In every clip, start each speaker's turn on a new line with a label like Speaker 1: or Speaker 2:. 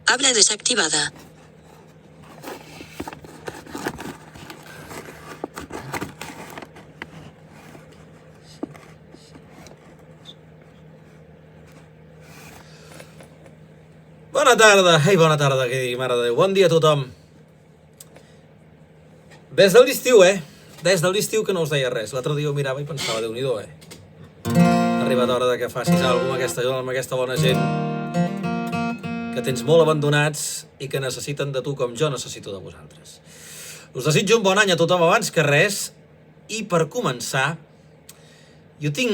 Speaker 1: Habla desactivada.
Speaker 2: Bona tarda, bona tarda, què digui, mare de Déu. Bon dia a tothom. Des de l'estiu, Des de l'estiu que no us deia res. L'altre dia ho mirava i pensava, Déu-n'hi-do, Ha arribat l'hora de que facis alguna cosa amb aquesta bona gent que tens molt abandonats i que necessiten de tu com jo necessito de vosaltres. Us desitjo un bon any a tothom abans que res, i per començar, jo tinc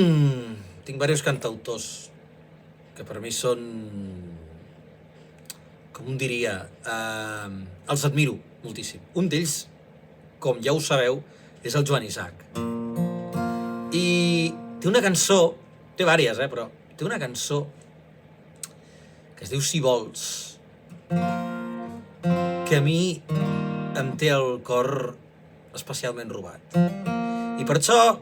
Speaker 2: diversos cantautors que per mi són, com diria, els admiro moltíssim. Un d'ells, com ja ho sabeu, és el Joan Isaac. I té una cançó, té vàries, però té una cançó que es diu Si vols, que a mi em té el cor especialment robat. I per això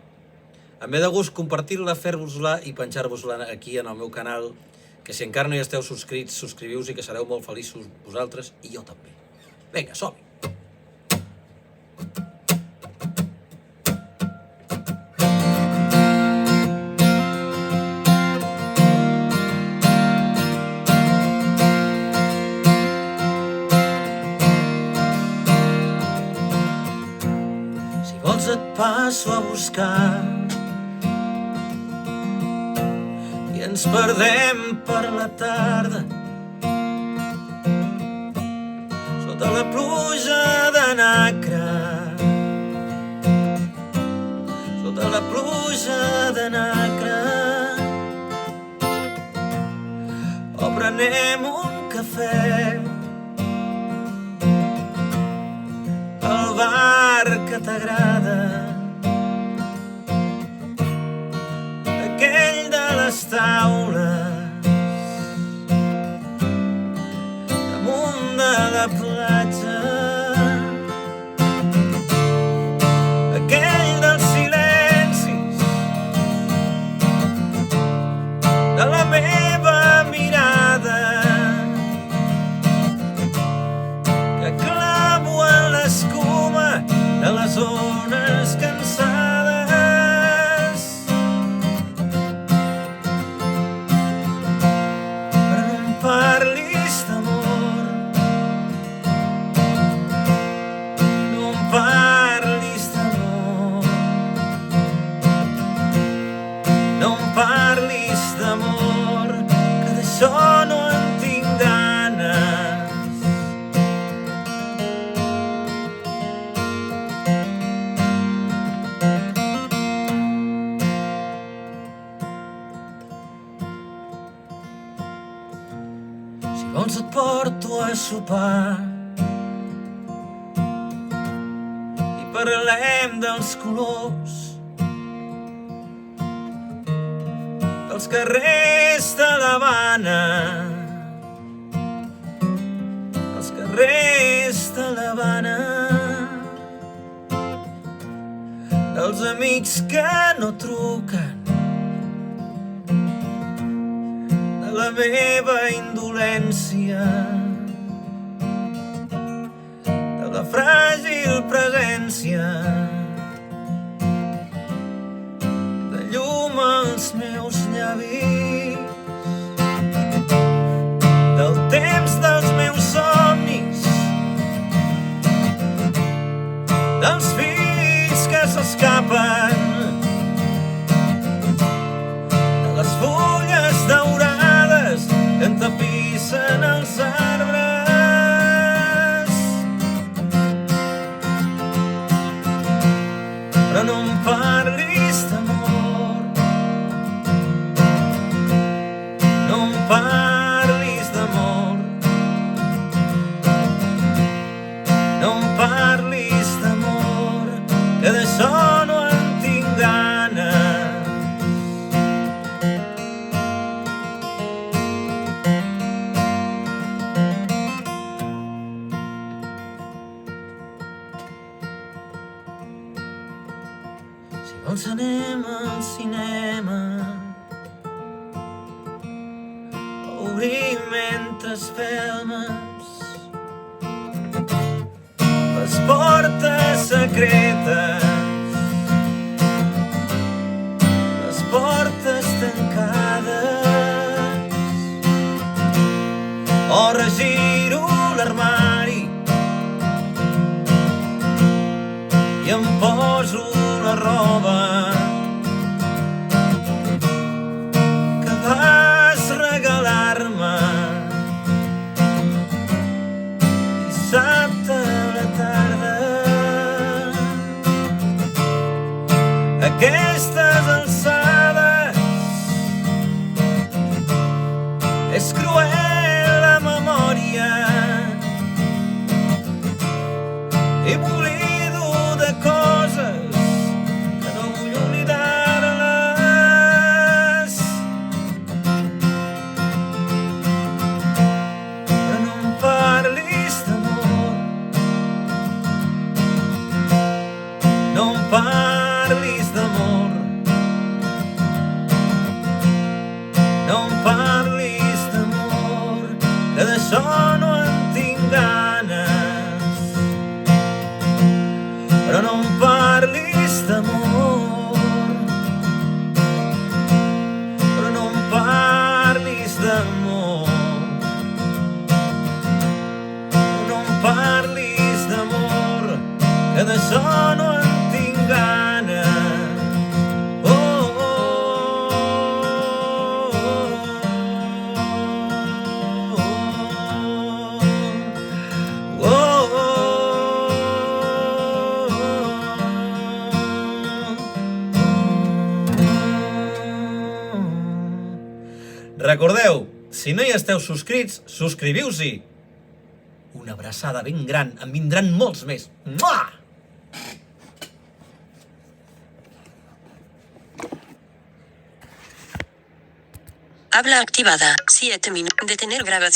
Speaker 2: em ve de gust compartir-la, fer-vos-la i penjar-vos-la aquí en el meu canal, que si encara no hi esteu subscrits, subscriviu-vos i que sereu molt feliços vosaltres i jo també. Vinga, som-hi! Et passo a buscar i ens perdem per la tarda sota la pluja de nacre, sota la pluja de nacre, o prenem un cafè al bar que t'agrada, aquell de les taules damunt de la platja, aquell dels silencis de la meva mirada que clavo en l'escuma de les ones cansades. Però no em parlis d'amor, no em parlis d'amor, no em parlis d'amor, que d'això no en tinc ganes. Si vols et porto a sopar i parlem dels colors dels carrers de l'Havana, dels carrers de l'Havana, dels amics que no truquen, de la meva indolència, de la fràgil presència de llum als meus llavis, del temps dels meus somnis, dels fills que s'escapen, de les fulles daurades que entapissen els arbres. Però no em parlis d'amor, no em parlis d'amor, no em parlis d'amor, que d'això no en tinc ganes. Si vols anem al cinema, o obrir mentre espelmes les portes secretes, les portes tancades, o regiro l'armari i em poso la roba que vas regalar-me dissabte a la tarda. A aquestes alçades és cruel la memòria i m'oblido de coses que no vull oblidar-les. Però no em parlis d'amor, no em parlis d'amor, no em parlis d'amor, que d'això no en tinc ganes. Però no em parlis d'amor, però no em parlis d'amor, però no em parlis d'amor, que d'això no en tinc ganes. Oh, oh, oh, oh, oh. Recordeu, si no hi esteu subscrits, subscriviu-s'hi. Una abraçada ben gran, en vindran molts més. Mua!
Speaker 1: Habla activada. 7 minutos. Detener grabación.